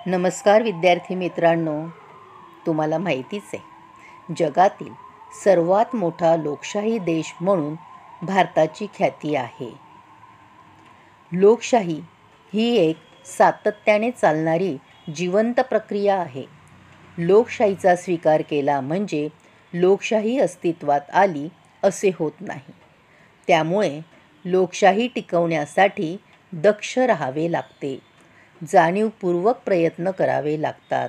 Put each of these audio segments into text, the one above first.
नमस्कार विद्यार्थी मित्रांनो, तुम्हाला माहितीच आहे जगातील सर्वात मोठा लोकशाही देश म्हणून भारताची ख्याती आहे. लोकशाही ही एक सातत्याने चालणारी जिवंत प्रक्रिया आहे. लोकशाहीचा स्वीकार केला म्हणजे लोकशाही अस्तित्वात आली असे होत नाही. त्यामुळे लोकशाही टिकवण्यासाठी दक्ष राहावे लागते, जाणीवपूर्वक प्रयत्न करावे लागतात.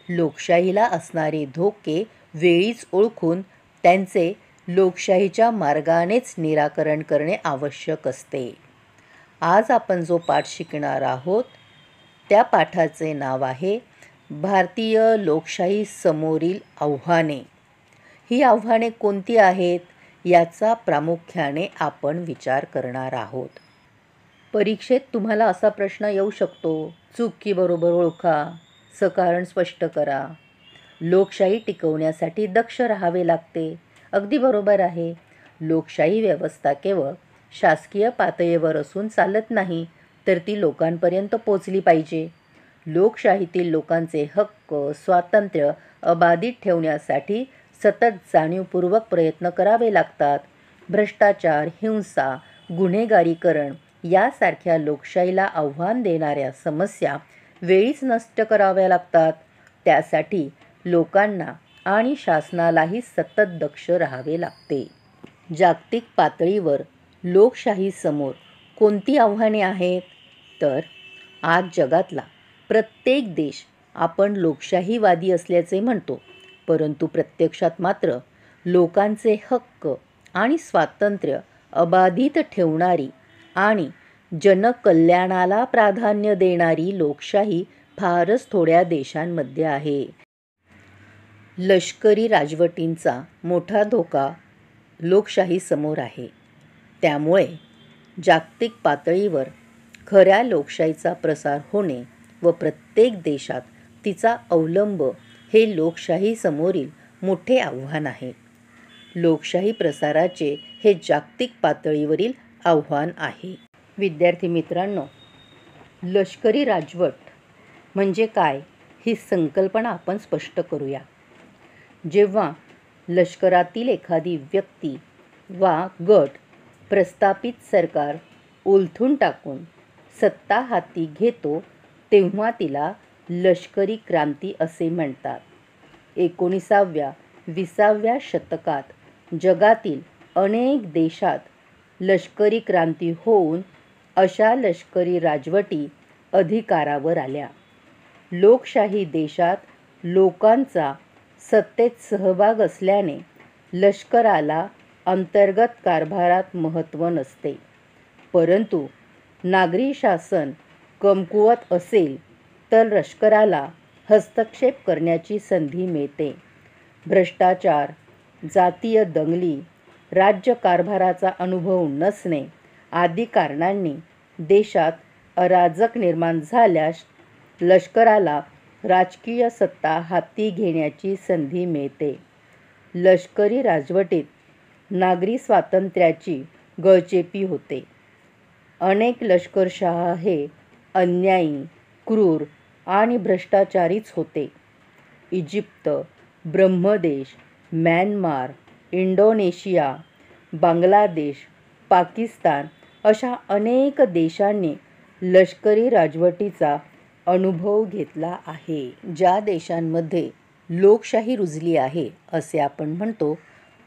लोकशाहीला असणारे धोके वेळीच ओळखून त्यांचे लोकशाहीच्या मार्गानेच निराकरण करणे आवश्यक असते. आज आपण जो पाठ शिकणार आहोत त्या पाठाचे नाव आहे भारतीय लोकशाही समोरील आव्हाने. ही आव्हाने कोणती आहेत याचा प्रामुख्याने आपण विचार करणार आहोत. परीक्षेत तुम्हाला असा प्रश्न येऊ शकतो, चूक की बरोबर ओळखा, सकारण स्पष्ट करा. लोकशाही टिकवण्यासाठी दक्ष राहावे लागते. अगदी बरोबर आहे. लोकशाही व्यवस्था केवळ शासकीय पातळीवर असून चालत नाही, तर ती लोकांपर्यंत पोचली पाहिजे. लोकशाहीतील लोकांचे हक्क, स्वातंत्र्य अबाधित ठेवण्यासाठी सतत जाणीवपूर्वक प्रयत्न करावे लागतात. भ्रष्टाचार, हिंसा, गुन्हेगारीकरण यासारख्या लोकशाहीला आव्हान देणाऱ्या समस्या वेळीच नष्ट कराव्या लागतात. त्यासाठी लोकांना आणि शासनालाही सतत दक्ष राहावे लागते. जागतिक पातळीवर लोकशाहीसमोर कोणती आव्हाने आहेत? तर आज जगातला प्रत्येक देश आपण लोकशाहीवादी असल्याचे म्हणतो, परंतु प्रत्यक्षात मात्र लोकांचे हक्क आणि स्वातंत्र्य अबाधित ठेवणारी आणि जनकल्याणाला प्राधान्य देणारी लोकशाही फारच थोड्या देशांमध्ये आहे. लष्करी राजवटींचा मोठा धोका लोकशाहीसमोर आहे. त्यामुळे जागतिक पातळीवर खऱ्या लोकशाहीचा प्रसार होणे व प्रत्येक देशात तिचा अवलंब हे लोकशाहीसमोरील मोठे आव्हान आहे. लोकशाही प्रसाराचे हे जागतिक पातळीवरील आव्हान आहे. विद्यार्थी मित्रांनो, लष्करी राजवट म्हणजे काय ही संकल्पना आपण स्पष्ट करूया. जेव्हा लष्करातील एखादी व्यक्ती वा गट प्रस्थापित सरकार उलथून टाकून सत्ता हाती घेतो, तेव्हा तिला लष्करी क्रांती असे म्हणतात. 19व्या-20व्या शतकात जगातील अनेक देशात लष्करी क्रांती होऊन अशा लष्करी राजवटी अधिकारावर आल्या. लोकशाही देशात लोकांचा सत्तेत सहभाग असल्याने लष्कराला अंतर्गत कारभारात महत्त्व नसते, परंतु नागरी शासन कमकुवत असेल तर लष्कराला हस्तक्षेप करण्याची संधी मिळते. भ्रष्टाचार, जातीय दंगली, राज्यकारभाराचा अनुभव नसणे आदी कारणांनी देशात अराजक निर्माण झाल्यास लष्कराला राजकीय सत्ता हाती घेण्याची संधी मिळते. लष्करी राजवटीत नागरी स्वातंत्र्याची गळचेपी होते. अनेक लष्करशाह हे अन्यायी, क्रूर आणि भ्रष्टाचारीच होते. Egypt, Brahmadesh, Myanmar, Indonesia, Bangladesh, Pakistan अशा अनेक देशांनी लष्करी राजवटीचा अनुभव घेतला आहे. ज्या देशांमध्ये लोकशाही रुजली आहे असे आपण म्हणतो,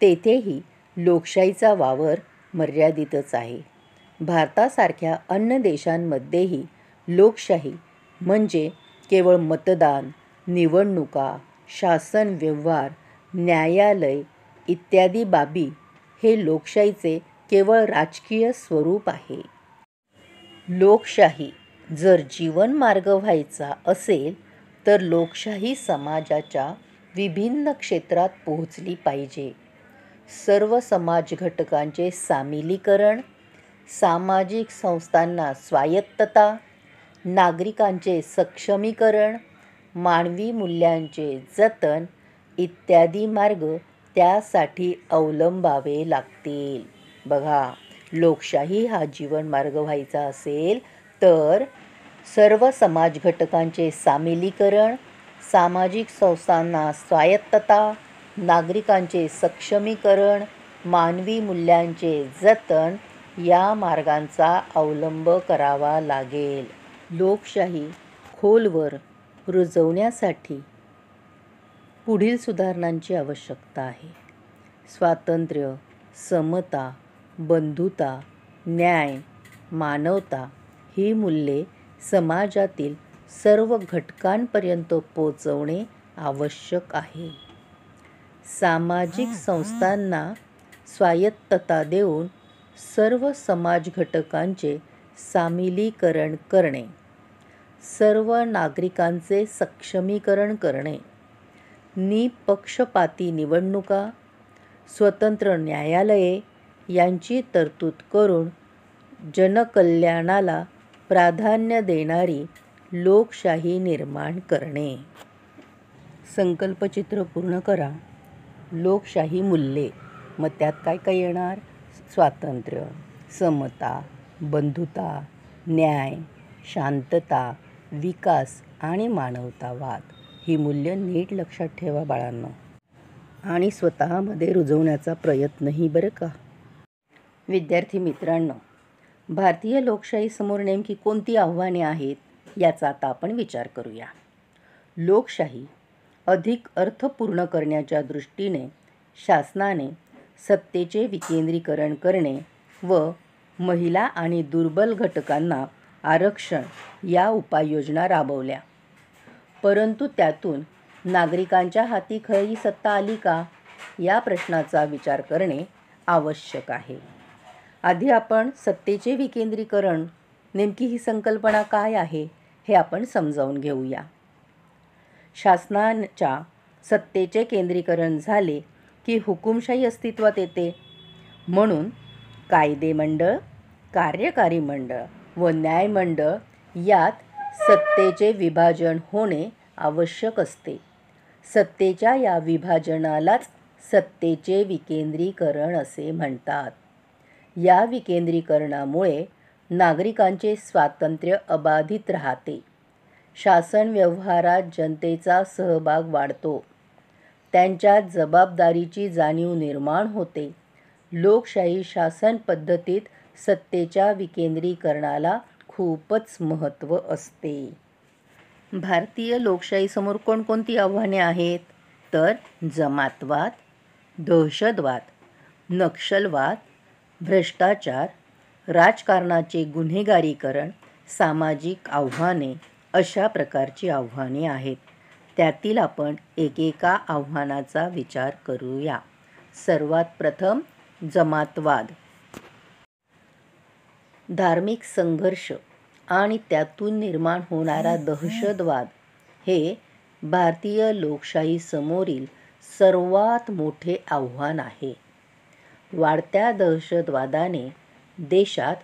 तेथेही लोकशाहीचा वावर मर्यादितच आहे. भारतासारख्या अन्य देशांमध्येही लोकशाही म्हणजे केवळ मतदान, निवडणुका, शासन व्यवहार, न्यायालय इत्यादी बाबी हे लोकशाहीचे केवळ राजकीय स्वरूप आहे. लोकशाही जर जीवनमार्ग व्हायचा असेल तर लोकशाही समाजाच्या विभिन्न क्षेत्रात पोहोचली पाहिजे. सर्व समाज घटकांचे सामीलीकरण, सामाजिक संस्थांना स्वायत्तता, नागरिकांचे सक्षमीकरण, मानवी मूल्यांचे जतन इत्यादी मार्ग त्यासाठी अवलंबावे लागतील. बघा, लोकशाही हा जीवनमार्ग व्हायचा असेल तर सर्व समाज घटकांचे सामिलीकरण, सामाजिक संस्थांना स्वायत्तता, नागरिकांचे सक्षमीकरण, मानवी मूल्यांचे जतन या मार्गांचा अवलंब करावा लागेल. लोकशाही खोलवर रुजवण्यासाठी पुढील सुधारणांची आवश्यकता आहे. स्वातंत्र्य, समता, बंधुता, न्याय, मानवता ही मूल्ये समाजातील सर्व घटकांपर्यंत पोचवणे आवश्यक आहे. सामाजिक संस्थांना स्वायत्तता देऊन सर्व समाज घटकांचे सामिलीकरण करणे, सर्व नागरिकांचे सक्षमीकरण करणे, निपक्षपाती निवडणुका, स्वतंत्र न्यायालये यांची तरतूद करून जनकल्याणाला प्राधान्य देणारी लोकशाही निर्माण करणे. संकल्पचित्र पूर्ण करा. लोकशाही मूल्ये, मग त्यात काय काय येणार? स्वातंत्र्य, समता, बंधुता, न्याय, शांतता, विकास आणि मानवतावाद ही मूल्य नीट लक्षात ठेवा बाळांनो, आणि स्वतःमध्ये रुजवण्याचा प्रयत्नही बरं का. विद्यार्थी मित्रांनो, भारतीय लोकशाहीसमोर नेमकी कोणती आव्हाने आहेत याचा आता आपण विचार करूया. लोकशाही अधिक अर्थपूर्ण करण्याच्या दृष्टीने शासनाने सत्तेचे विकेंद्रीकरण करणे व महिला आणि दुर्बल घटकांना आरक्षण या उपाययोजना राबवल्या. परंतु त्यातून नागरिकांच्या हाती खरी सत्ता आली का या प्रश्नाचा विचार करणे आवश्यक आहे. आधी आपण सत्तेचे विकेंद्रीकरण नेमकी ही संकल्पना काय आहे हे आपण समजावून घेऊया. शासनाच्या सत्तेचे केंद्रीकरण झाले की हुकुमशाही अस्तित्वात येते. म्हणून कायदेमंडळ, कार्यकारी मंडळ व न्यायमंडळ यात सत्तेचे विभाजन होणे आवश्यक असते. सत्तेच्या या विभाजनालाच सत्तेचे विकेंद्रीकरण असे म्हणतात. या विकेंद्रीकरणामुळे नागरिकांचे स्वातंत्र्य अबाधित राहते. शासन व्यवहारात जनतेचा सहभाग वाढतो. त्यांच्यात जबाबदारीची जाणीव निर्माण होते. लोकशाही शासन पद्धतीत सत्तेच्या विकेंद्रीकरणाला खूपच महत्त्व असते. भारतीय लोकशाहीसमोर कोणकोणती आव्हाने आहेत? तर जमातवाद, दहशतवाद, नक्षलवाद, भ्रष्टाचार, राजकारणाचे गुन्हेगारीकरण, सामाजिक आव्हाने अशा प्रकारची आव्हाने आहेत. त्यातील आपण एकेका आव्हानाचा विचार करूया. सर्वात प्रथम जमातवाद. धार्मिक संघर्ष आणि त्यातून निर्माण होणारा दहशतवाद हे भारतीय लोकशाहीसमोरील सर्वात मोठे आव्हान आहे. वाढत्या दहशतवादाने देशात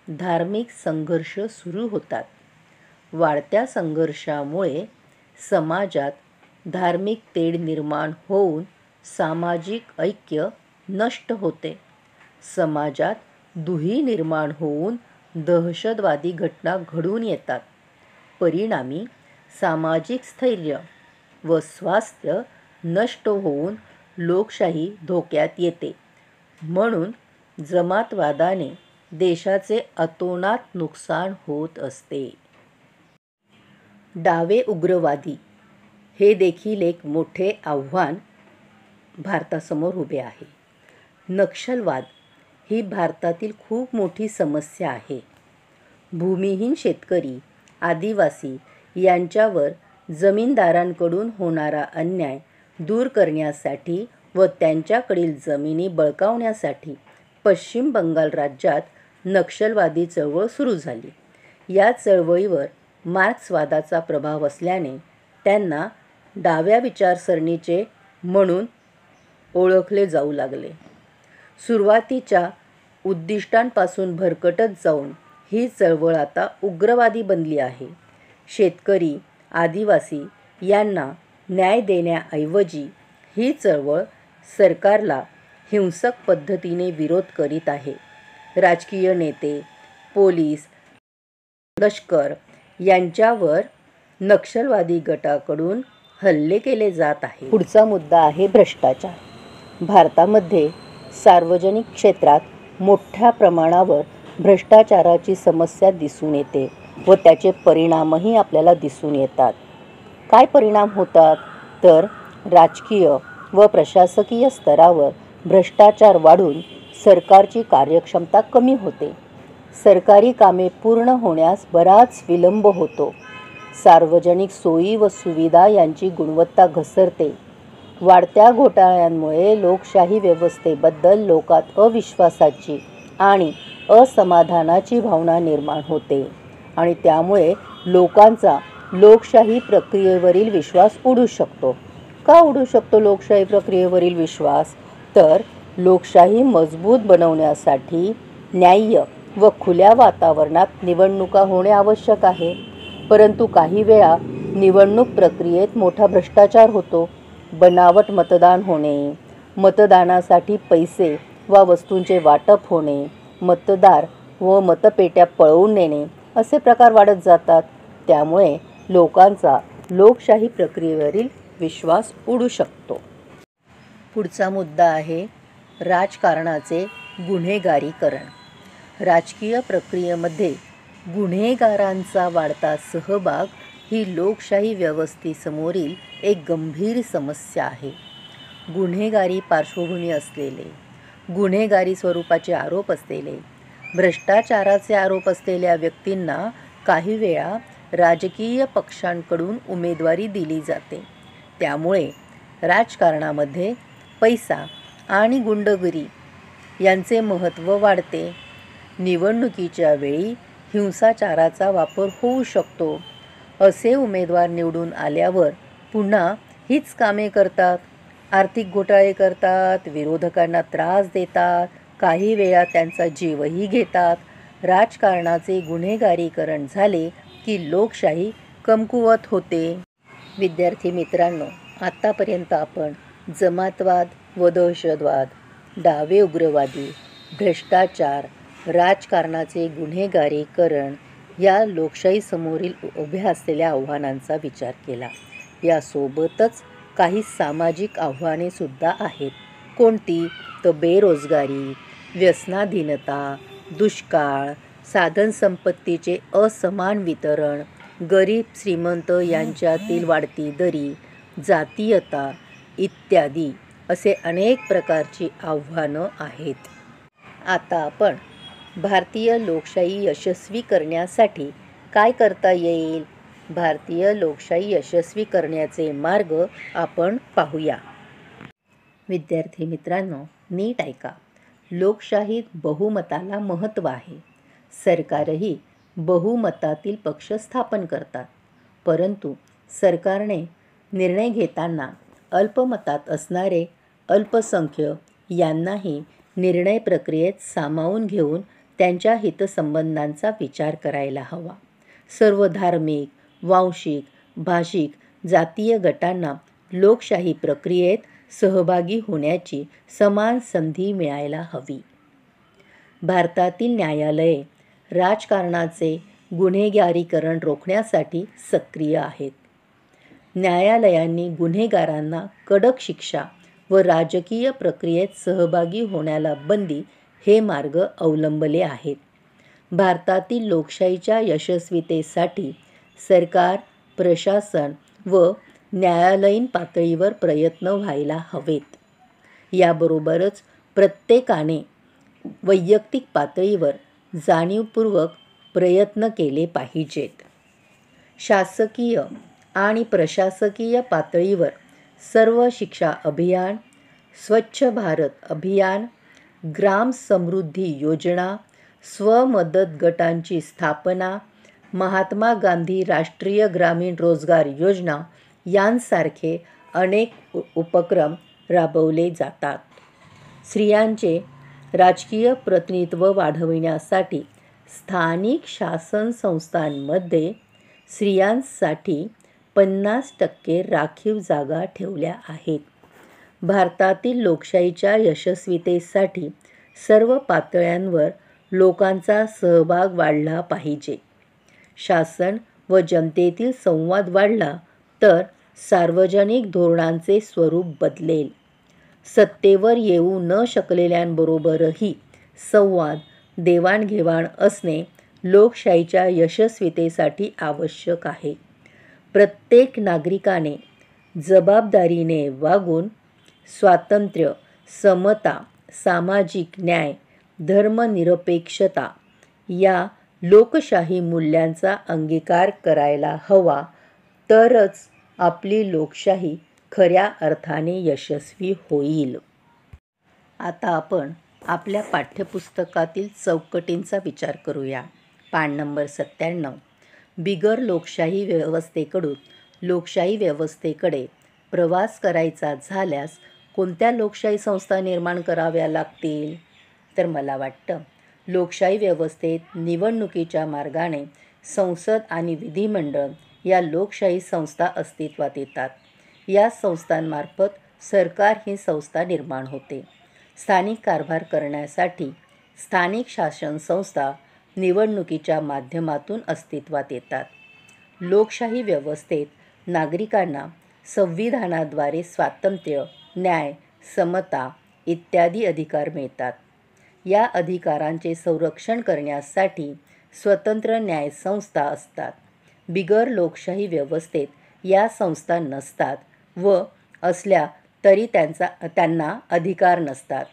धार्मिक संघर्ष सुरू होतात. वाढत्या संघर्षामुळे समाजात धार्मिक तेढ निर्माण होऊन सामाजिक ऐक्य नष्ट होते. समाजात दुही निर्माण होऊन दहशतवादी घटना घडून येतात. परिणामी सामाजिक स्थैर्य व स्वास्थ्य नष्ट होऊन लोकशाही धोक्यात येते. म्हणून जमातवादाने देशाचे अतोनात नुकसान होत असते. डावे उग्रवादी हे देखील एक मोठे आव्हान भारतासमोर उभे आहे. नक्षलवाद ही भारतातील खूप मोठी समस्या आहे. भूमिहीन शेतकरी, आदिवासी यांच्यावर जमीनदारांकडून होणारा अन्याय दूर करण्यासाठी व त्यांच्याकडील जमिनी बळकावण्यासाठी पश्चिम बंगाल राज्यात नक्षलवादी चळवळ सुरू झाली. या चळवळीवर मार्क्सवादाचा प्रभाव असल्याने त्यांना डाव्या विचारसरणीचे म्हणून ओळखले जाऊ लागले. सुरुवातीच्या उद्दिष्टांपासून भरकटत जाऊन ही चळवळ आता उग्रवादी बनली आहे. शेतकरी, आदिवासी यांना न्याय देण्याऐवजी ही चळवळ सरकारला हिंसक पद्धतीने विरोध करीत आहे. राजकीय नेते, पोलीस, लष्कर यांच्यावर नक्षलवादी गटाकडून हल्ले केले जात आहे. पुढचा मुद्दा आहे भ्रष्टाचार. भारतामध्ये सार्वजनिक क्षेत्रात मोठ्या प्रमाणावर भ्रष्टाचाराची समस्या दिसून येते व त्याचे परिणामही आपल्याला दिसून येतात. काय परिणाम होतात तर राजकीय व प्रशासकीय स्तरावर भ्रष्टाचार वाढून सरकारची कार्यक्षमता कमी होते. सरकारी कामे पूर्ण होण्यास बराच विलंब होतो. सार्वजनिक सोयी व सुविधा यांची गुणवत्ता घसरते. वाढत्या घोटाळ्यांमुळे लोकशाही व्यवस्थेबद्दल लोकात अविश्वासाची आणि असमाधानाची भावना निर्माण होते आणि त्यामुळे लोकांचा लोकशाही प्रक्रियेवरील विश्वास उडू शकतो. का उडू शकतो लोकशाही प्रक्रियेवरील विश्वास? तर लोकशाही मजबूत बनवण्यासाठी न्याय्य व खुल्या वातावरणात निवडणुका होणे आवश्यक आहे. परंतु काही वेळा निवडणूक प्रक्रियेत मोठा भ्रष्टाचार होतो. बनावट मतदान होणे, मतदानासाठी पैसे व वस्तूंचे वाटप होणे, मतदार व मतपेट्या पळवून नेणे असे प्रकार वाढत जातात. त्यामुळे लोकांचा लोकशाही प्रक्रियेवरील विश्वास उडू शकतो. पुढचा मुद्दा आहे राजकारणाचे गुन्हेगारीकरण. राजकीय प्रक्रियेमध्ये गुन्हेगारांचा वाढता सहभाग ही लोकशाही व्यवस्थेसमोरील एक गंभीर समस्या आहे. गुन्हेगारी पार्श्वभूमी असलेले, गुन्हेगारी स्वरूपाचे आरोप असलेले, भ्रष्टाचाराचे आरोप असलेल्या व्यक्तींना काही वेळा राजकीय पक्षांकडून उमेदवारी दिली जाते. त्यामुळे राजकारणामध्ये पैसा आणि गुंडगिरी यांचे महत्त्व वाढते. निवडणुकीच्या वेळी हिंसाचाराचा वापर होऊ शकतो. असे उमेदवार निवडून आल्यावर पुन्हा हीच कामे करतात. आर्थिक घोटाळे करतात, विरोधकांना त्रास देतात, काही वेळा त्यांचा जीवही घेतात. राजकारणाचे गुन्हेगारीकरण झाले की लोकशाही कमकुवत होते. विद्यार्थी मित्रांनो, आत्तापर्यंत आपण जमातवाद व दहशतवाद, डावे उग्रवादी, भ्रष्टाचार, राजकारणाचे गुन्हेगारीकरण या लोकशाहीसमोरील उभ्या असलेल्या आव्हानांचा विचार केला. यासोबतच काही सामाजिक आव्हानेसुद्धा आहेत. कोणती? तर बेरोजगारी, व्यसनाधीनता, दुष्काळ, साधनसंपत्तीचे असमान वितरण, गरीब श्रीमंत यांच्यातील वाढती दरी, जातीयता इत्यादी असे अनेक प्रकारची आव्हानं आहेत. आता आपण भारतीय लोकशाही यशस्वी करण्यासाठी काय करता येईल? भारतीय लोकशाही यशस्वी करण्याचे मार्ग आपण पाहूया. विद्यार्थी मित्रांनो, नीट ऐका. लोकशाहीत बहुमताला महत्त्व आहे. सरकारही बहुमतातील पक्ष स्थापन करतात. परंतु सरकारने निर्णय घेताना अल्पमतात असणारे अल्पसंख्य यांनाही निर्णय प्रक्रियेत सामावून घेऊन त्यांच्या हितसंबंधांचा विचार करायला हवा. सर्व धार्मिक, वांशिक, भाषिक, जातीय गटांना लोकशाही प्रक्रियेत सहभागी होण्याची समान संधी मिळायला हवी. भारतातील न्यायालये राजकारणाचे गुन्हेगारीकरण रोखण्यासाठी सक्रिय आहेत. न्यायालयांनी गुन्हेगारांना कडक शिक्षा व राजकीय प्रक्रियेत सहभागी होण्याला बंदी हे मार्ग अवलंबले आहेत. भारतातील लोकशाहीच्या यशस्वीतेसाठी सरकार, प्रशासन व न्यायालयीन पातळीवर प्रयत्न व्हायला हवेत. याबरोबरच प्रत्येकाने वैयक्तिक पातळीवर जाणीवपूर्वक प्रयत्न केले पाहिजेत. शासकीय आणि प्रशासकीय पातळीवर सर्व शिक्षा अभियान, स्वच्छ भारत अभियान, ग्राम समृद्धी योजना, स्वमदत गटांची स्थापना, महात्मा गांधी राष्ट्रीय ग्रामीण रोजगार योजना यांसारखे अनेक उपक्रम राबवले जातात. स्त्रियांचे राजकीय प्रतिनिधित्व वाढविण्यासाठी स्थानिक शासन संस्थांमध्ये स्त्रियांसाठी 50% राखीव जागा ठेवल्या आहेत. भारतातील लोकशाहीच्या यशस्वीतेसाठी सर्व पातळ्यांवर लोकांचा सहभाग वाढला पाहिजे. शासन व जनतेतील संवाद वाढला तर सार्वजनिक धोरणांचे स्वरूप बदलेल. सत्तेवर येऊ न शकलेल्यांबरोबरही संवाद देवाणघेवाण असणे लोकशाहीच्या यशस्वीतेसाठी आवश्यक आहे. प्रत्येक नागरिकाने जबाबदारीने वागून स्वातंत्र्य, समता, सामाजिक न्याय, धर्मनिरपेक्षता या लोकशाही मूल्यांचा अंगीकार करायला हवा, तरच आपली लोकशाही खऱ्या अर्थाने यशस्वी होईल. आता आपण आपल्या पाठ्यपुस्तकातील चौकटींचा विचार करूया. पान नंबर 97. बिगर लोकशाही व्यवस्थेकडून लोकशाही व्यवस्थेकडे प्रवास करायचा झाल्यास कोणत्या लोकशाही संस्था निर्माण कराव्या लागतील? तर मला वाटतं लोकशाही व्यवस्थेत निवडणुकीच्या मार्गाने संसद आणि विधिमंडळ या लोकशाही संस्था अस्तित्वात येतात. या संस्थांमार्फत सरकार ही संस्था निर्माण होते. स्थानिक कारभार करण्यासाठी स्थानिक शासन संस्था निवडणुकीच्या माध्यमातून अस्तित्वात येतात. लोकशाही व्यवस्थेत नागरिकांना संविधानाद्वारे स्वातंत्र्य, न्याय, समता इत्यादी अधिकार मिळतात. या अधिकारांचे संरक्षण करण्यासाठी स्वतंत्र न्यायसंस्था असतात. बिगर लोकशाही व्यवस्थेत या संस्था नसतात व असल्या तरी त्यांना अधिकार नसतात.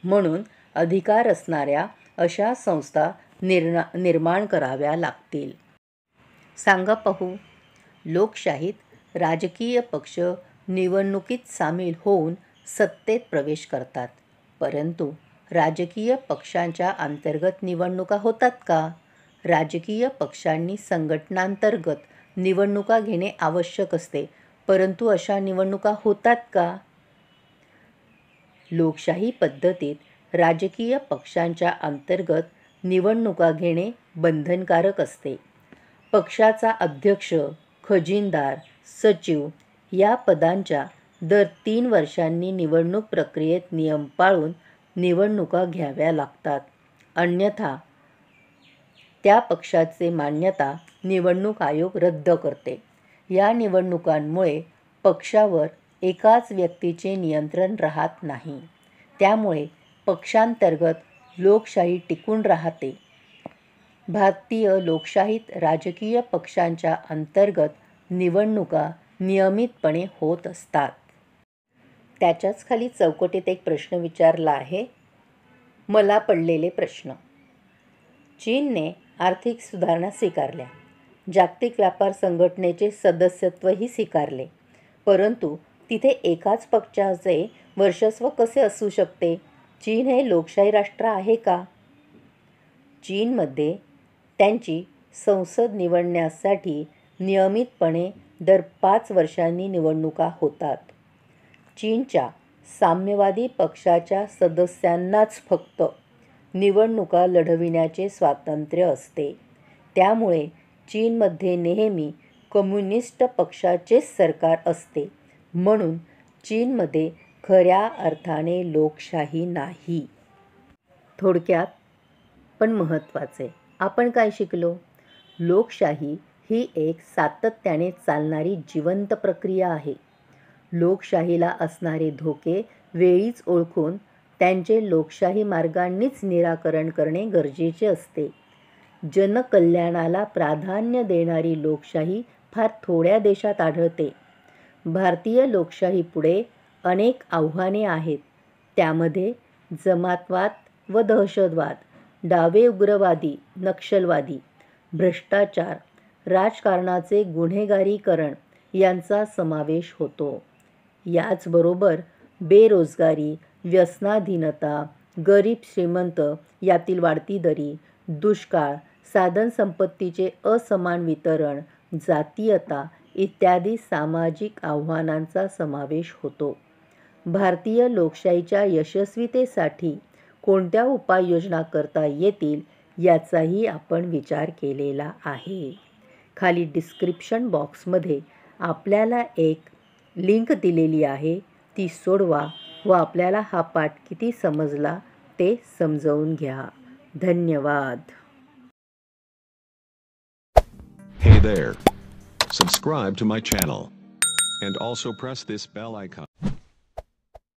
म्हणून अधिकार असणाऱ्या अशा संस्था निर्माण कराव्या लागतील. सांगा पाहू. लोकशाहीत राजकीय पक्ष निवडणुकीत सामील होऊन सत्तेत प्रवेश करतात. परंतु राजकीय पक्षांच्या अंतर्गत निवडणुका होतात का? राजकीय पक्षांनी संघटनांतर्गत निवडणुका घेणे आवश्यक असते, परंतु अशा निवडणुका होतात का? लोकशाही पद्धतीत राजकीय पक्षांच्या अंतर्गत निवडणुका घेणे बंधनकारक असते. पक्षाचा अध्यक्ष, खजिनदार, सचिव या पदांच्या दर 3 वर्षांनी निवडणूक प्रक्रियेत नियम पाळून निवडणुका घ्याव्या लागतात. अन्यथा त्या पक्षाचे मान्यता निवडणूक आयोग रद्द करते. या निवडणुकांमुळे पक्षावर एकाच व्यक्तीचे नियंत्रण राहत नाही. त्यामुळे पक्षांतर्गत लोकशाही टिकून राहते. भारतीय लोकशाहीत राजकीय पक्षांच्या अंतर्गत निवडणुका नियमितपणे होत असतात. त्याच्याच खाली चौकटीत एक प्रश्न विचारला आहे. मला पडलेले प्रश्न. चीनने आर्थिक सुधारणा स्वीकारल्या. जागतिक व्यापार संघटनेचे सदस्यत्वही स्वीकारले. परंतु तिथे एकाच पक्षाचे वर्चस्व कसे असू शकते? चीन हे लोकशाही राष्ट्र आहे का? चीनमध्ये त्यांची संसद निवडण्यासाठी नियमितपणे दर 5 वर्षांनी निवडणुका होतात. चीनच्या साम्यवादी पक्षाच्या सदस्यांनाच फक्त निवडणुका लढविण्याचे स्वातंत्र्य असते. त्यामुळे चीनमध्ये नेहमी कम्युनिस्ट पक्षाचेच सरकार असते. म्हणून चीनमध्ये खऱ्या अर्थाने लोकशाही नाही. थोडक्यात पण महत्त्वाचे आपण काय शिकलो? लोकशाही ही एक सातत्याने चालणारी जिवंत प्रक्रिया आहे. लोकशाहीला असणारे धोके वेळीच ओळखून त्यांचे लोकशाही मार्गांनीच निराकरण करणे गरजेचे असते. जनकल्याणाला प्राधान्य देणारी लोकशाही फार थोड्या देशात आढळते. भारतीय लोकशाहीपुढे अनेक आव्हाने आहेत. त्यामध्ये जमातवाद व दहशतवाद, डावे उग्रवादी, नक्षलवादी, भ्रष्टाचार, राजकारणाचे गुन्हेगारीकरण यांचा समावेश होतो. याचबरोबर बेरोजगारी, व्यसनाधीनता, गरीब श्रीमंत यातील वाढती दरी, दुष्काळ, साधनसंपत्तीचे असमान वितरण, जातीयता इत्यादी सामाजिक आव्हानांचा समावेश होतो. भारतीय लोकशाहीच्या यशस्वीतेसाठी कोणत्या उपाययोजना करता येतील याचाही आपण विचार केलेला आहे. खाली डिस्क्रिप्शन बॉक्समध्ये आपल्याला एक लिंक दिलेली आहे. ती सोडवा व आपल्याला हा पाठ किती समजला ते समजावून घ्या. धन्यवाद. Hey there. Subscribe to my channel. And also press this bell icon.